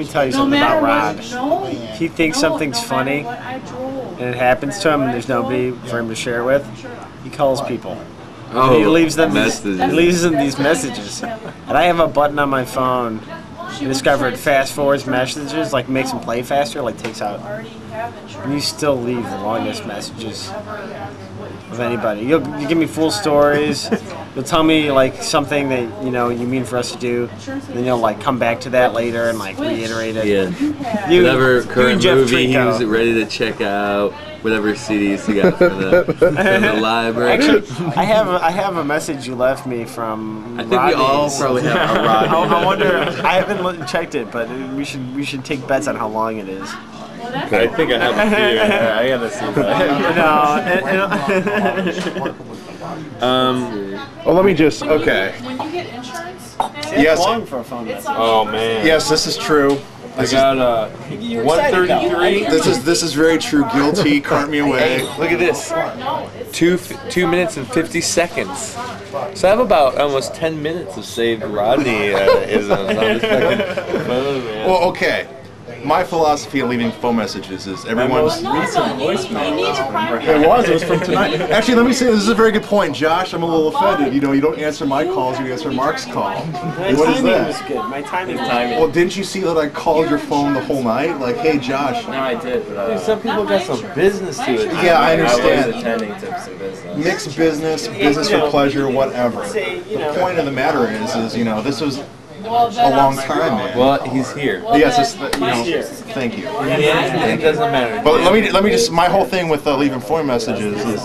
me tell you something about Rod. He thinks something's funny, and it happens to him, and there's nobody for him to share it with. He calls people. Oh, he leaves them these messages. And I have a button on my phone. I discovered fast forwards messages, like makes them play faster, like takes out. And you still leave the longest messages of anybody. You'll give me full stories. You'll tell me like something that you mean for us to do. And then you'll like come back to that later and like reiterate it. Yeah. Whatever current movie he was ready to check out. Whatever CDs you got from the library. Actually, I have a message you left me from. I think we all probably have a Rodney. I wonder. I haven't checked it, but we should take bets on how long it is. I think I have a few. I gotta see that. Well, let me just. Okay. When you get insurance, Yes. Long for a phone message. Oh man. Yes, this is true. I got 133. This is very true. Guilty. Cart me away. Look at this. 2 minutes and 50 seconds. So I have about almost 10 minutes of saved Rodney-isms on this fucking phone, man. Well, okay. My philosophy of leaving phone messages is everyone's. you need to find It was from tonight. Actually, let me say this is a very good point, Josh. I'm a little offended. You don't answer my calls. You answer Mark's call. My What is timing that? was good. My timing. Well, didn't you see that I called your phone the whole night? Like, hey, Josh. No, I did, but Dude, some people got some business to it. Yeah, I I was understand. attending to some business. Mixed business for pleasure, whatever. The point of the matter is this was a long time, man. Well, he's here. Yes, thank you. It doesn't matter. But let me just. My whole thing with leaving phone messages is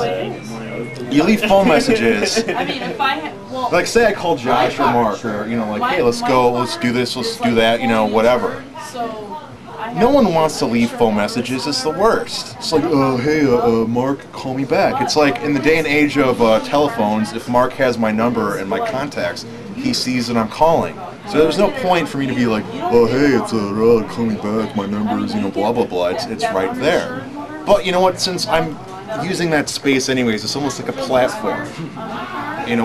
you leave phone messages. I mean, if I had, well, Like, say I call Josh or Mark, or like, hey, let's go, let's do this, let's do that, whatever. so I have, No one wants to leave phone messages. It's the worst. It's like, hey, Mark, call me back. It's like in the day and age of telephones, if Mark has my number and my contacts, he sees that I'm calling. So there's no point for me to be like, oh, hey, it's Rod, call me back, my number is, blah, blah, blah. It's right there. But you know what? Since I'm using that space anyways, it's almost like a platform.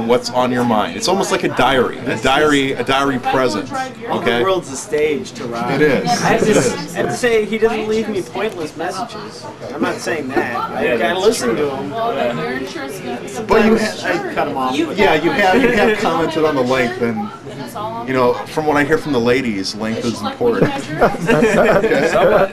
What's on your mind. It's almost like a diary present. The Okay? world's a stage to Rod. It is. I have to say he doesn't leave me pointless messages. I'm not saying that. I listen to him. well, then your insurance is going to be But you I cut him off. Yeah, you have commented on the length, and from what I hear from the ladies, length is important.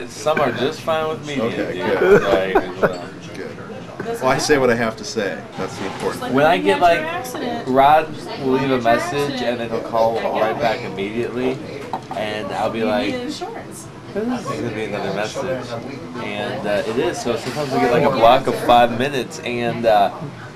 Some are just fine with me. Okay, dude. good. Like, Good. Well, I say what I have to say. That's the important thing. when I get like, Rod will leave a message and then he'll call right back immediately, and I'll be like, insurance. this is gonna be another message, and it is. So sometimes I get like a block of 5 minutes, and the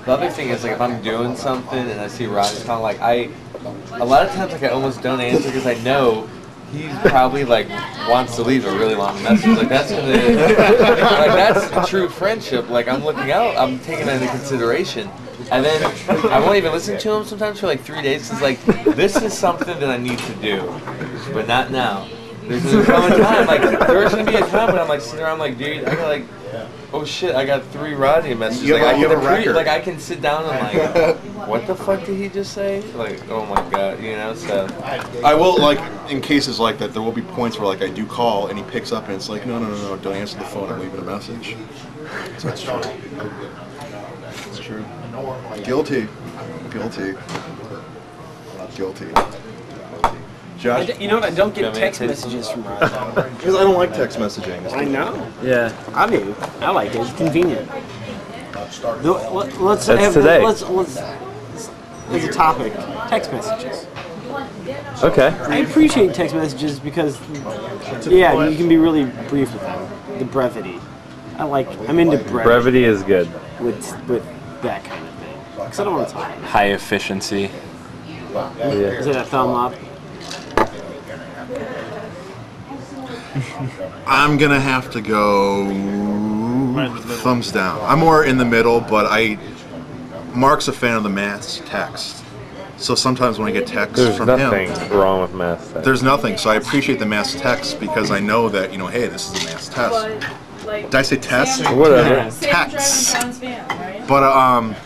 other thing is like if I'm doing something and I see Rod, it's kind of like a lot of times like I almost don't answer because I know he probably like wants to leave a really long message. Like that's a true friendship. Like I'm looking out, I'm taking that into consideration. And then I won't even listen to him sometimes for like 3 days because like this is something that I need to do, but not now. There's gonna come a time, like there's gonna be a time when I'm like sitting around like, dude, I got like, oh shit, I got 3 Rodney messages. You Like have I a can record. like I can sit down and like, what the fuck did he just say? Like, oh my god, So I will, like, in cases like that, there will be points where, like, I do call and he picks up and it's like, no, don't answer the phone, I'm leaving a message. So that's true. It's true. Guilty. Josh? You know what? I don't get text messages from Rod. Because I don't like text messaging. I know. Yeah. I do. I like it. It's convenient. Let's That's have today. Let's as a topic. Text messages. Okay. I appreciate text messages because, yeah, you can be really brief with them. The brevity. I'm into brevity. Brevity is good. With that kind of thing. Because I don't want to talk. High efficiency. Is it a thumb up? I'm gonna have to go thumbs down. I'm more in the middle, but Mark's a fan of the mass text. So sometimes when I get texts There's from nothing him, wrong with math. there's nothing. So I appreciate the mass text because I know that, hey, this is a mass test. Did I say test? Whatever. Text. But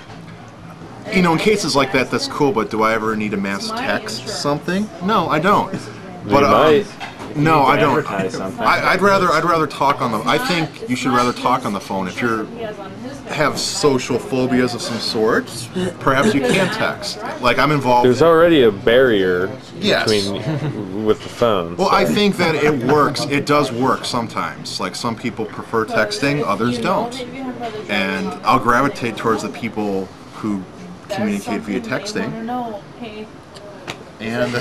in cases like that, that's cool. But do I ever need a mass text something? No, I don't. But might. No, I don't. advertise something. I'd rather talk on the. I think you should rather talk on the phone if you're have social phobias of some sort. Perhaps you can text. Like I'm involved. There's already a barrier Yes. between with the phone. Well, I think that it works. It does work sometimes. Like some people prefer texting, others don't. And I'll gravitate towards the people who communicate via texting. And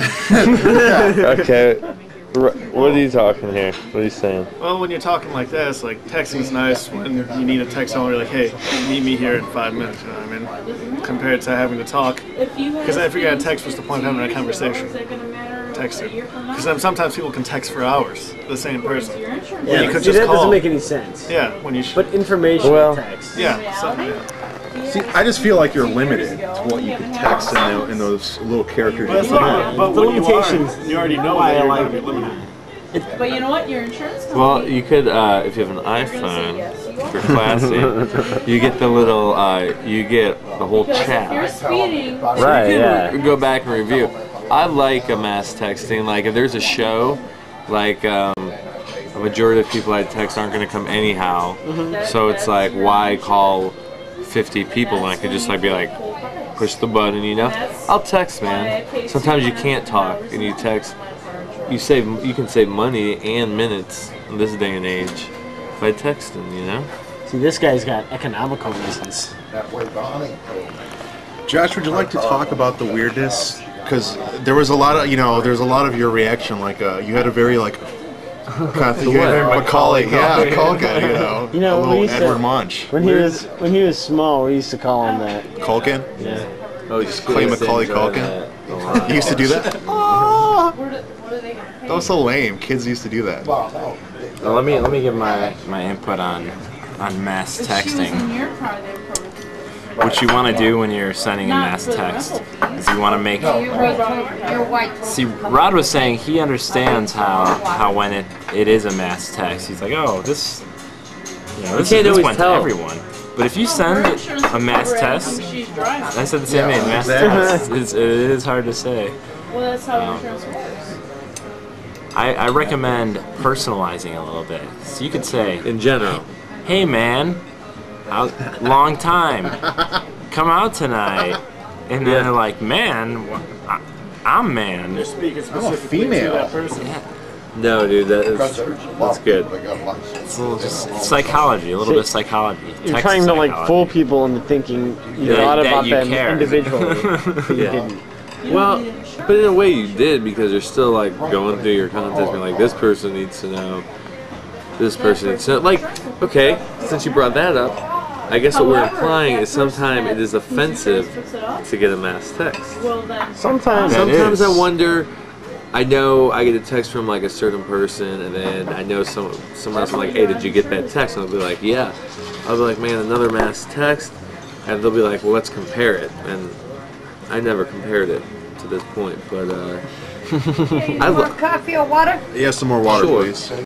Okay. What are you talking here? What are you saying? Well, when you're talking like this, like texting's nice when you need to text someone, you're like, hey, meet me here in 5 minutes, you know what I mean? Compared to having to talk. Because then if you got a text, what's the point of having a conversation? Texting. Because then sometimes people can text for hours, the same person. Yeah, you could see, just that call. doesn't make any sense. Yeah, when you But information Well- text. yeah, something, yeah. see, I just feel like you're limited to what you can text in those little characters. But, you can do. but The when you limitations you already know why that I you're like going to be limited. But you know what? Your insurance company. Well, you could, if you have an iPhone, if you're classy, you get the little, you get the whole If you're chat. speeding, Right, yeah. Go back and review. I like a mass texting. Like if there's a show, like a majority of people I text aren't going to come anyhow. So it's like, why call 50 people when I could just like be like, push the button, you know? I'll text, man. Sometimes you can't talk and you text. You can save money and minutes in this day and age by texting, you know? See, this guy's got economical reasons. Josh, would you like to talk about the weirdness? Because there was a lot of, there's a lot of your reaction. Like, you had a very like, kind of thing. You had very Macaulay, Culkin, You know, a we little used to- Edward Munch. When he was small, we used to call him that. Culkin? Yeah. Oh, Just play Macaulay Culkin? You used to do that? what are they going to pay? That was so lame. Kids used to do that. Well, let me give my input on mass If she was in texting. your car, they would probably. What you want to do when you're sending a Not mass for the text rental fees. is you want to make. You're white. See, Rod was saying he understands how when it is a mass text, he's like, oh, this can't this always went tell. to everyone. But if you send a mass text, She's driving. I said the same thing. Mass text, it is hard to say. Well, that's how insurance works. I recommend personalizing a little bit. So you could say, In general. hey man, long time, come out tonight. And then they're like, man, I'm man. Speaking I'm a specifically female. to that person. No, dude, that's good. It's a little just psychology, a little bit of psychology. You're Text trying to like psychology. fool people into thinking you That- thought that about you them care. individually, but you Yeah. didn't. Well, but in a way you did because you're still like going through your contacts being like, this person needs to know, this person needs to know. Like, okay, since you brought that up, I guess what we're implying is sometimes it is offensive to get a mass text. Well, then. Sometimes. That Sometimes is. I wonder, I know I get a text from like a certain person and then I know someone else is like, hey, did you get that text? And I'll be like, yeah. I'll be like, man, another mass text. And they'll be like, well, let's compare it. And I never compared it to this point, but More coffee or water? Yeah, some more water, Sure. please.